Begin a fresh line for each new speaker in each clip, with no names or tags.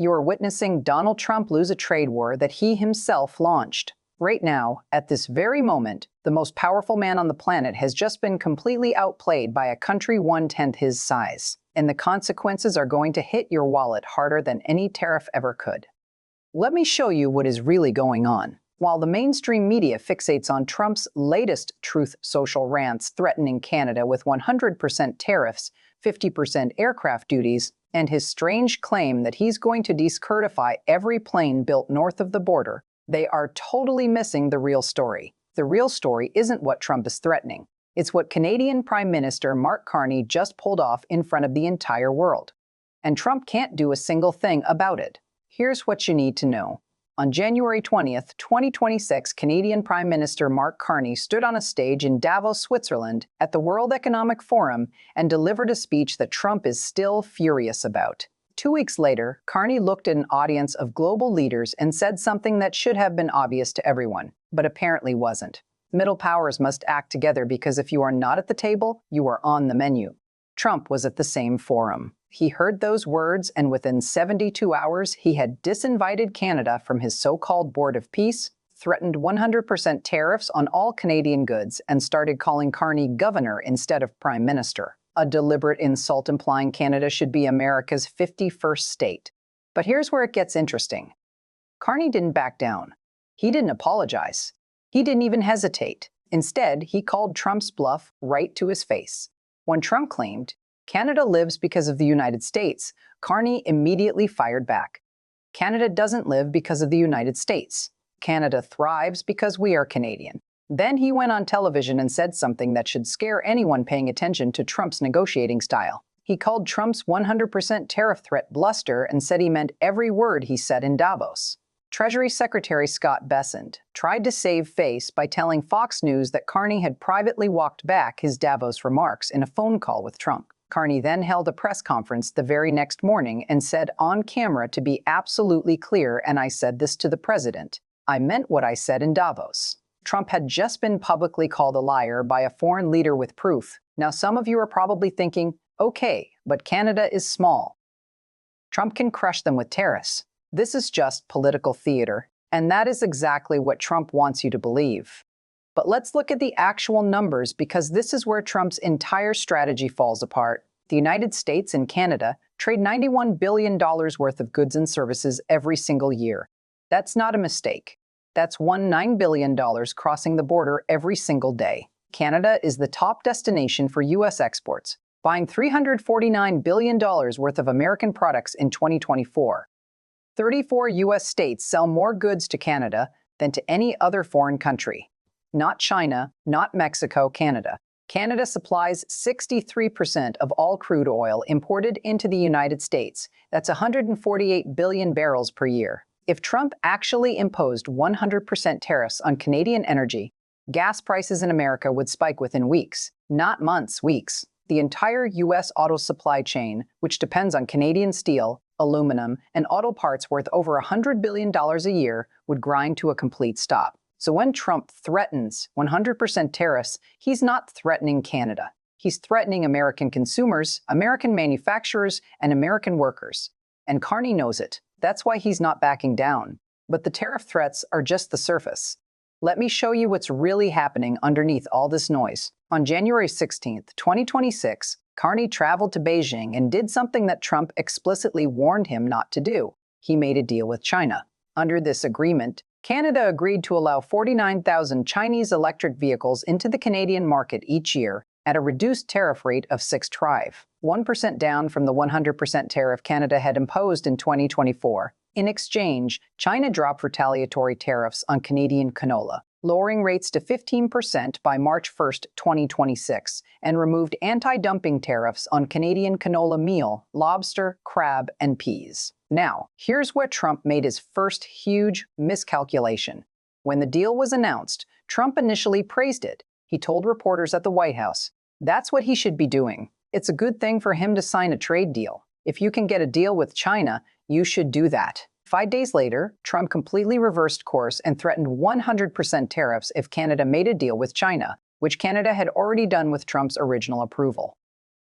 You are witnessing Donald Trump lose a trade war that he himself launched. Right now, at this very moment, the most powerful man on the planet has just been completely outplayed by a country one-tenth his size. And the consequences are going to hit your wallet harder than any tariff ever could. Let me show you what is really going on. While the mainstream media fixates on Trump's latest Truth Social rants threatening Canada with 100% tariffs, 50% aircraft duties, and his strange claim that he's going to decertify every plane built north of the border, they are totally missing the real story. The real story isn't what Trump is threatening. It's what Canadian Prime Minister Mark Carney just pulled off in front of the entire world. And Trump can't do a single thing about it. Here's what you need to know. On January 20th, 2026, Canadian Prime Minister Mark Carney stood on a stage in Davos, Switzerland, at the World Economic Forum and delivered a speech that Trump is still furious about. 2 weeks later, Carney looked at an audience of global leaders and said something that should have been obvious to everyone, but apparently wasn't. Middle powers must act together because if you are not at the table, you are on the menu. Trump was at the same forum. He heard those words, and within 72 hours, he had disinvited Canada from his so-called Board of Peace, threatened 100% tariffs on all Canadian goods, and started calling Carney governor instead of prime minister, a deliberate insult implying Canada should be America's 51st state. But here's where it gets interesting. Carney didn't back down. He didn't apologize. He didn't even hesitate. Instead, he called Trump's bluff right to his face. When Trump claimed, Canada lives because of the United States, Carney immediately fired back. Canada doesn't live because of the United States. Canada thrives because we are Canadian. Then he went on television and said something that should scare anyone paying attention to Trump's negotiating style. He called Trump's 100% tariff threat bluster and said he meant every word he said in Davos. Treasury Secretary Scott Bessent tried to save face by telling Fox News that Carney had privately walked back his Davos remarks in a phone call with Trump. Carney then held a press conference the very next morning and said on camera to be absolutely clear, and I said this to the president, I meant what I said in Davos. Trump had just been publicly called a liar by a foreign leader with proof. Now some of you are probably thinking, okay, but Canada is small. Trump can crush them with tariffs. This is just political theater, and that is exactly what Trump wants you to believe. But let's look at the actual numbers because this is where Trump's entire strategy falls apart. The United States and Canada trade $91 billion worth of goods and services every single year. That's not a mistake. That's $9 billion crossing the border every single day. Canada is the top destination for U.S. exports, buying $349 billion worth of American products in 2024. 34 U.S. states sell more goods to Canada than to any other foreign country. Not China, not Mexico, Canada. Canada supplies 63% of all crude oil imported into the United States. That's 148 billion barrels per year. If Trump actually imposed 100% tariffs on Canadian energy, gas prices in America would spike within weeks, not months, weeks. The entire U.S. auto supply chain, which depends on Canadian steel, aluminum, and auto parts worth over $100 billion a year, would grind to a complete stop. So when Trump threatens 100% tariffs, he's not threatening Canada. He's threatening American consumers, American manufacturers, and American workers. And Carney knows it. That's why he's not backing down. But the tariff threats are just the surface. Let me show you what's really happening underneath all this noise. On January 16th, 2026, Carney traveled to Beijing and did something that Trump explicitly warned him not to do. He made a deal with China. Under this agreement, Canada agreed to allow 49,000 Chinese electric vehicles into the Canadian market each year at a reduced tariff rate of 6%, 1% down from the 100% tariff Canada had imposed in 2024. In exchange, China dropped retaliatory tariffs on Canadian canola, lowering rates to 15% by March 1, 2026, and removed anti-dumping tariffs on Canadian canola meal, lobster, crab, and peas. Now, here's where Trump made his first huge miscalculation. When the deal was announced, Trump initially praised it. He told reporters at the White House, that's what he should be doing. It's a good thing for him to sign a trade deal. If you can get a deal with China, you should do that. 5 days later, Trump completely reversed course and threatened 100% tariffs if Canada made a deal with China, which Canada had already done with Trump's original approval.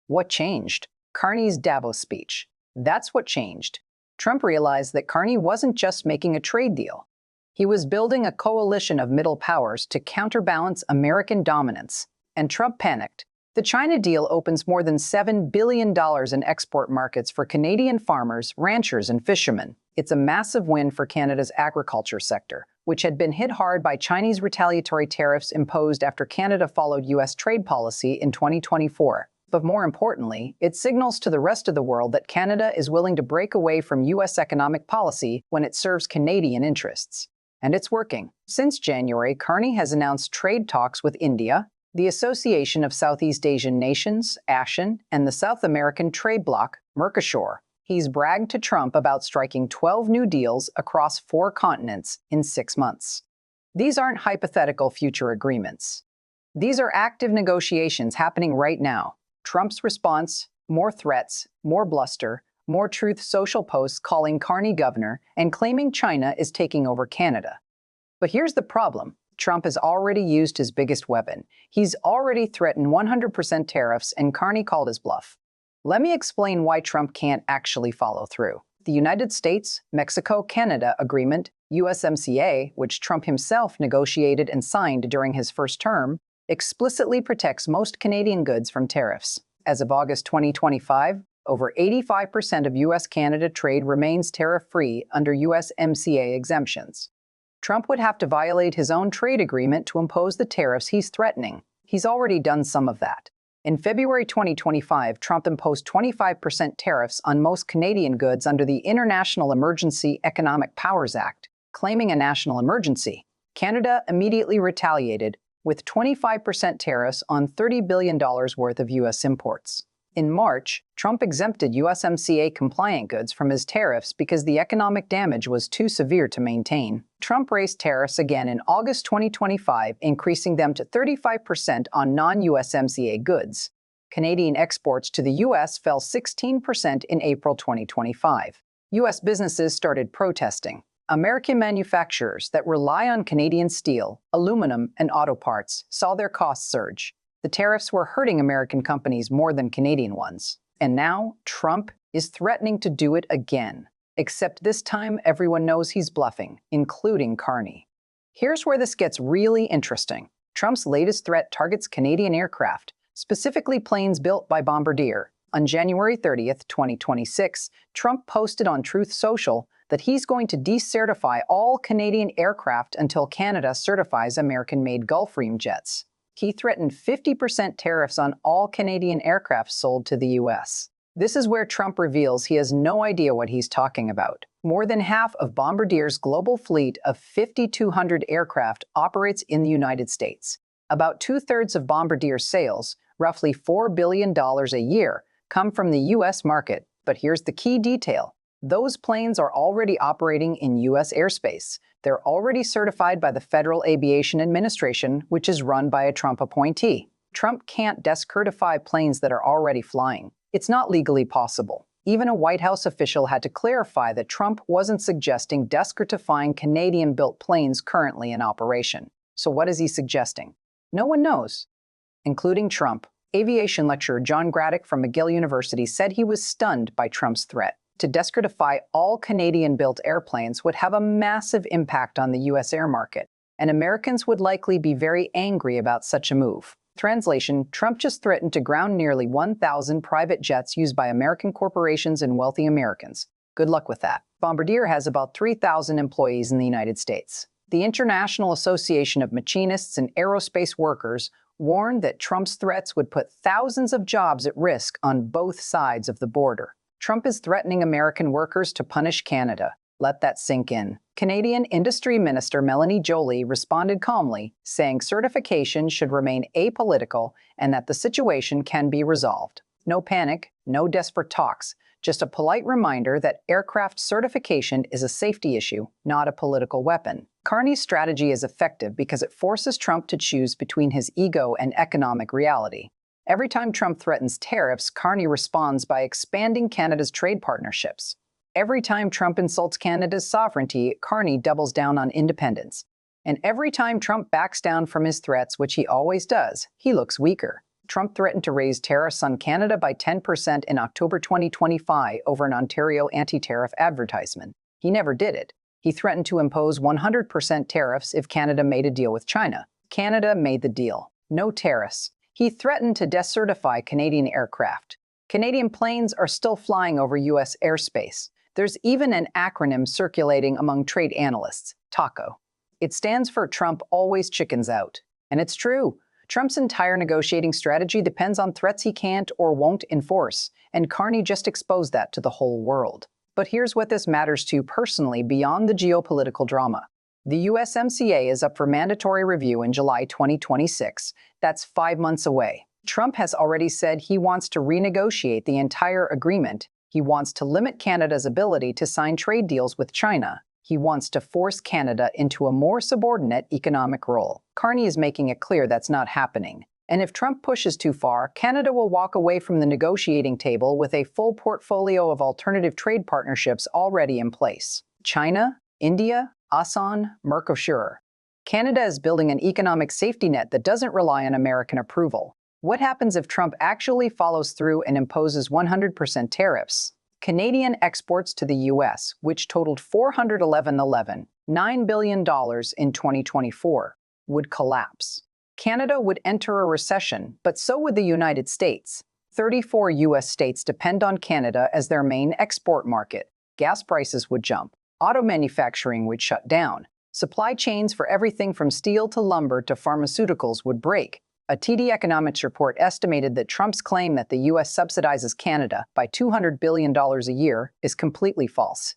What changed? Carney's Davos speech. That's what changed. Trump realized that Carney wasn't just making a trade deal. He was building a coalition of middle powers to counterbalance American dominance. And Trump panicked. The China deal opens more than $7 billion in export markets for Canadian farmers, ranchers, and fishermen. It's a massive win for Canada's agriculture sector, which had been hit hard by Chinese retaliatory tariffs imposed after Canada followed U.S. trade policy in 2024. But more importantly, it signals to the rest of the world that Canada is willing to break away from U.S. economic policy when it serves Canadian interests. And it's working. Since January, Carney has announced trade talks with India, the Association of Southeast Asian Nations, ASEAN, and the South American Trade Bloc, Mercosur. He's bragged to Trump about striking 12 new deals across 4 continents in 6 months. These aren't hypothetical future agreements. These are active negotiations happening right now. Trump's response: more threats, more bluster, more Truth Social posts calling Carney governor and claiming China is taking over Canada. But here's the problem. Trump has already used his biggest weapon. He's already threatened 100% tariffs, and Carney called his bluff. Let me explain why Trump can't actually follow through. The United States, Mexico-Canada Agreement, USMCA, which Trump himself negotiated and signed during his first term, explicitly protects most Canadian goods from tariffs. As of August 2025, over 85% of U.S.-Canada trade remains tariff-free under USMCA exemptions. Trump would have to violate his own trade agreement to impose the tariffs he's threatening. He's already done some of that. In February 2025, Trump imposed 25% tariffs on most Canadian goods under the International Emergency Economic Powers Act, claiming a national emergency. Canada immediately retaliated with 25% tariffs on $30 billion worth of U.S. imports. In March, Trump exempted USMCA-compliant goods from his tariffs because the economic damage was too severe to maintain. Trump raised tariffs again in August 2025, increasing them to 35% on non-USMCA goods. Canadian exports to the U.S. fell 16% in April 2025. U.S. businesses started protesting. American manufacturers that rely on Canadian steel, aluminum, and auto parts saw their costs surge. The tariffs were hurting American companies more than Canadian ones. And now, Trump is threatening to do it again. Except this time, everyone knows he's bluffing, including Carney. Here's where this gets really interesting. Trump's latest threat targets Canadian aircraft, specifically planes built by Bombardier. On January 30th, 2026, Trump posted on Truth Social that he's going to decertify all Canadian aircraft until Canada certifies American-made Gulfstream jets. He threatened 50% tariffs on all Canadian aircraft sold to the U.S. This is where Trump reveals he has no idea what he's talking about. More than half of Bombardier's global fleet of 5,200 aircraft operates in the United States. About 2/3 of Bombardier's sales, roughly $4 billion a year, come from the U.S. market. But here's the key detail. Those planes are already operating in U.S. airspace. They're already certified by the Federal Aviation Administration, which is run by a Trump appointee. Trump can't decertify planes that are already flying. It's not legally possible. Even a White House official had to clarify that Trump wasn't suggesting decertifying Canadian-built planes currently in operation. So what is he suggesting? No one knows, including Trump. Aviation lecturer John Graddick from McGill University said he was stunned by Trump's threat. To decertify all Canadian-built airplanes would have a massive impact on the U.S. air market, and Americans would likely be very angry about such a move. Translation: Trump just threatened to ground nearly 1,000 private jets used by American corporations and wealthy Americans. Good luck with that. Bombardier has about 3,000 employees in the United States. The International Association of Machinists and Aerospace Workers warned that Trump's threats would put thousands of jobs at risk on both sides of the border. Trump is threatening American workers to punish Canada. Let that sink in. Canadian Industry Minister Melanie Joly responded calmly, saying certification should remain apolitical and that the situation can be resolved. No panic, no desperate talks, just a polite reminder that aircraft certification is a safety issue, not a political weapon. Carney's strategy is effective because it forces Trump to choose between his ego and economic reality. Every time Trump threatens tariffs, Carney responds by expanding Canada's trade partnerships. Every time Trump insults Canada's sovereignty, Carney doubles down on independence. And every time Trump backs down from his threats, which he always does, he looks weaker. Trump threatened to raise tariffs on Canada by 10% in October 2025 over an Ontario anti-tariff advertisement. He never did it. He threatened to impose 100% tariffs if Canada made a deal with China. Canada made the deal. No tariffs. He threatened to decertify Canadian aircraft. Canadian planes are still flying over U.S. airspace. There's even an acronym circulating among trade analysts, TACO. It stands for Trump always chickens out. And it's true. Trump's entire negotiating strategy depends on threats he can't or won't enforce, and Carney just exposed that to the whole world. But here's what this matters to personally beyond the geopolitical drama. The USMCA is up for mandatory review in July 2026. That's 5 months away. Trump has already said he wants to renegotiate the entire agreement. He wants to limit Canada's ability to sign trade deals with China. He wants to force Canada into a more subordinate economic role. Carney is making it clear that's not happening. And if Trump pushes too far, Canada will walk away from the negotiating table with a full portfolio of alternative trade partnerships already in place. China, India, ASEAN, Mercosur. Canada is building an economic safety net that doesn't rely on American approval. What happens if Trump actually follows through and imposes 100% tariffs? Canadian exports to the U.S., which totaled $9 billion in 2024, would collapse. Canada would enter a recession, but so would the United States. 34 U.S. states depend on Canada as their main export market. Gas prices would jump. Auto manufacturing would shut down. Supply chains for everything from steel to lumber to pharmaceuticals would break. A TD Economics report estimated that Trump's claim that the U.S. subsidizes Canada by $200 billion a year is completely false.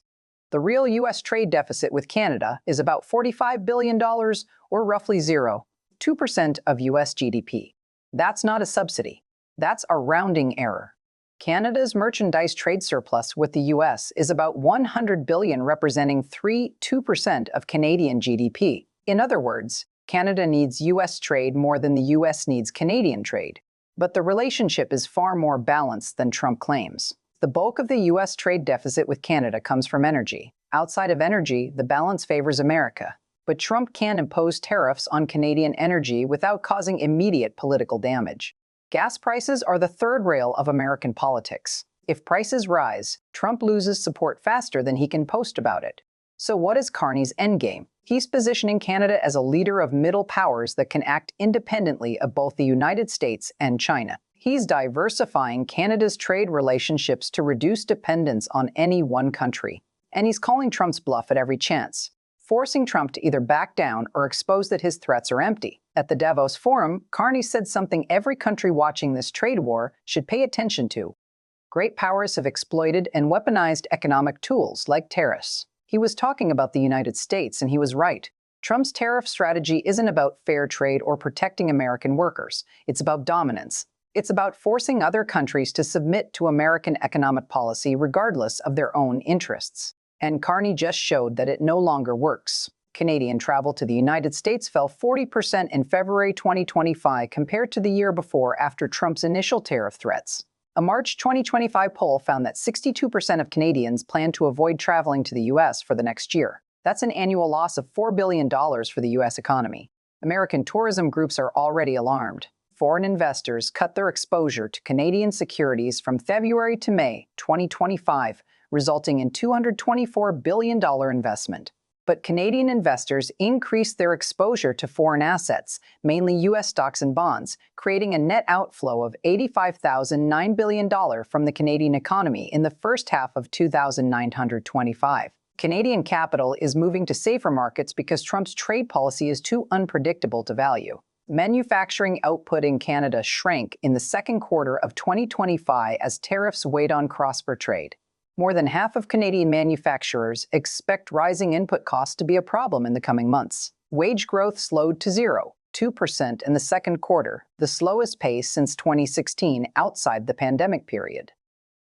The real U.S. trade deficit with Canada is about $45 billion, or roughly 2% of U.S. GDP. That's not a subsidy. That's a rounding error. Canada's merchandise trade surplus with the U.S. is about $100 billion, representing 2% of Canadian GDP. In other words, Canada needs U.S. trade more than the U.S. needs Canadian trade. But the relationship is far more balanced than Trump claims. The bulk of the U.S. trade deficit with Canada comes from energy. Outside of energy, the balance favors America. But Trump can't impose tariffs on Canadian energy without causing immediate political damage. Gas prices are the third rail of American politics. If prices rise, Trump loses support faster than he can post about it. So what is Carney's endgame? He's positioning Canada as a leader of middle powers that can act independently of both the United States and China. He's diversifying Canada's trade relationships to reduce dependence on any one country. And he's calling Trump's bluff at every chance, forcing Trump to either back down or expose that his threats are empty. At the Davos Forum, Carney said something every country watching this trade war should pay attention to. Great powers have exploited and weaponized economic tools like tariffs. He was talking about the United States, and he was right. Trump's tariff strategy isn't about fair trade or protecting American workers. It's about dominance. It's about forcing other countries to submit to American economic policy regardless of their own interests. And Carney just showed that it no longer works. Canadian travel to the United States fell 40% in February 2025 compared to the year before after Trump's initial tariff threats. A March 2025 poll found that 62% of Canadians plan to avoid traveling to the U.S. for the next year. That's an annual loss of $4 billion for the U.S. economy. American tourism groups are already alarmed. Foreign investors cut their exposure to Canadian securities from February to May 2025, resulting in $224 billion investment. But Canadian investors increased their exposure to foreign assets, mainly U.S. stocks and bonds, creating a net outflow of $85,009 billion from the Canadian economy in the first half of 2925. Canadian capital is moving to safer markets because Trump's trade policy is too unpredictable to value. Manufacturing output in Canada shrank in the second quarter of 2025 as tariffs weighed on cross-border trade. More than half of Canadian manufacturers expect rising input costs to be a problem in the coming months. Wage growth slowed to 2% in the second quarter, the slowest pace since 2016 outside the pandemic period.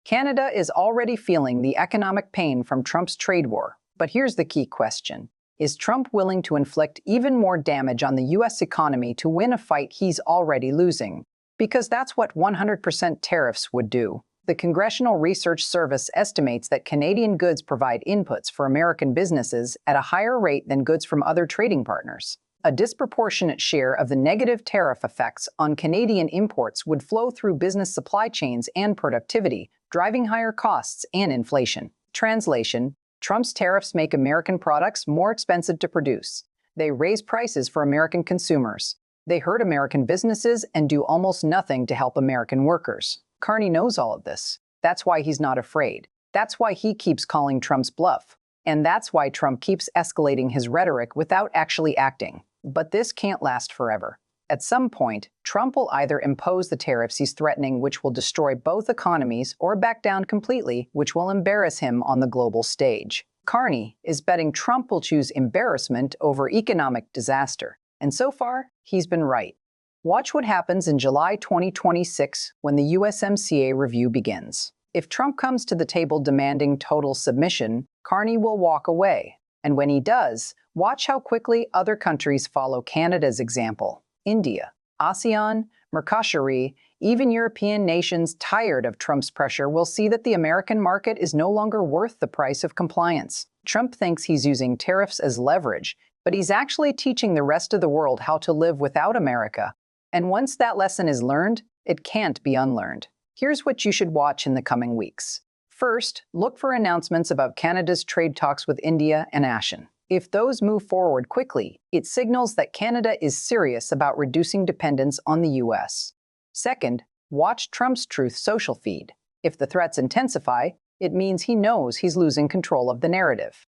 Canada is already feeling the economic pain from Trump's trade war. But here's the key question. Is Trump willing to inflict even more damage on the U.S. economy to win a fight he's already losing? Because that's what 100% tariffs would do. The Congressional Research Service estimates that Canadian goods provide inputs for American businesses at a higher rate than goods from other trading partners. A disproportionate share of the negative tariff effects on Canadian imports would flow through business supply chains and productivity, driving higher costs and inflation. Translation: Trump's tariffs make American products more expensive to produce. They raise prices for American consumers. They hurt American businesses and do almost nothing to help American workers. Carney knows all of this. That's why he's not afraid. That's why he keeps calling Trump's bluff. And that's why Trump keeps escalating his rhetoric without actually acting. But this can't last forever. At some point, Trump will either impose the tariffs he's threatening, which will destroy both economies, or back down completely, which will embarrass him on the global stage. Carney is betting Trump will choose embarrassment over economic disaster. And so far, he's been right. Watch what happens in July 2026 when the USMCA review begins. If Trump comes to the table demanding total submission, Carney will walk away. And when he does, watch how quickly other countries follow Canada's example. India, ASEAN, Mercosur, even European nations tired of Trump's pressure will see that the American market is no longer worth the price of compliance. Trump thinks he's using tariffs as leverage, but he's actually teaching the rest of the world how to live without America. And once that lesson is learned, it can't be unlearned. Here's what you should watch in the coming weeks. First, look for announcements about Canada's trade talks with India and ASEAN. If those move forward quickly, it signals that Canada is serious about reducing dependence on the US. Second, watch Trump's Truth Social feed. If the threats intensify, it means he knows he's losing control of the narrative.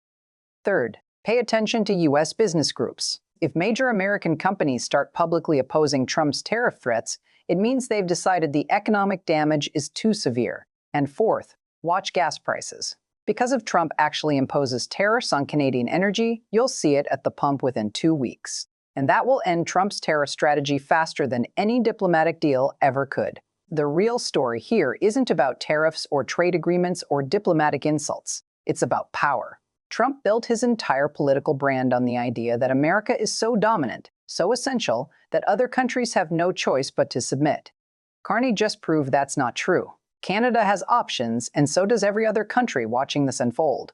Third, pay attention to US business groups. If major American companies start publicly opposing Trump's tariff threats, it means they've decided the economic damage is too severe. And fourth, watch gas prices. Because if Trump actually imposes tariffs on Canadian energy, you'll see it at the pump within 2 weeks. And that will end Trump's tariff strategy faster than any diplomatic deal ever could. The real story here isn't about tariffs or trade agreements or diplomatic insults. It's about power. Trump built his entire political brand on the idea that America is so dominant, so essential, that other countries have no choice but to submit. Carney just proved that's not true. Canada has options, and so does every other country watching this unfold.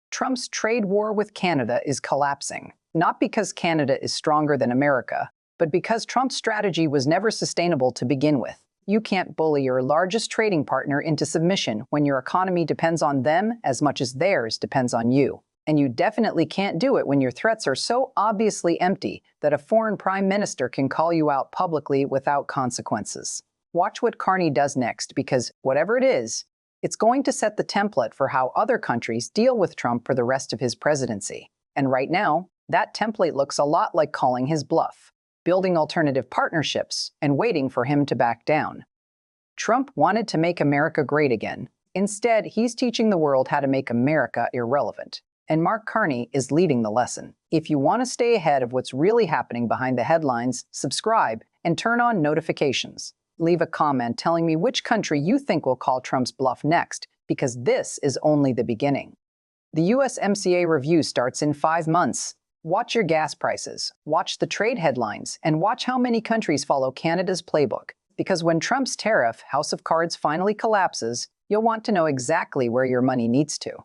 Trump's trade war with Canada is collapsing, not because Canada is stronger than America, but because Trump's strategy was never sustainable to begin with. You can't bully your largest trading partner into submission when your economy depends on them as much as theirs depends on you. And you definitely can't do it when your threats are so obviously empty that a foreign prime minister can call you out publicly without consequences. Watch what Carney does next, because whatever it is, it's going to set the template for how other countries deal with Trump for the rest of his presidency. And right now, that template looks a lot like calling his bluff, building alternative partnerships, and waiting for him to back down. Trump wanted to make America great again. Instead, he's teaching the world how to make America irrelevant. And Mark Carney is leading the lesson. If you want to stay ahead of what's really happening behind the headlines, subscribe and turn on notifications. Leave a comment telling me which country you think will call Trump's bluff next, because this is only the beginning. The USMCA review starts in 5 months. Watch your gas prices, watch the trade headlines, and watch how many countries follow Canada's playbook. Because when Trump's tariff house of cards finally collapses, you'll want to know exactly where your money needs to.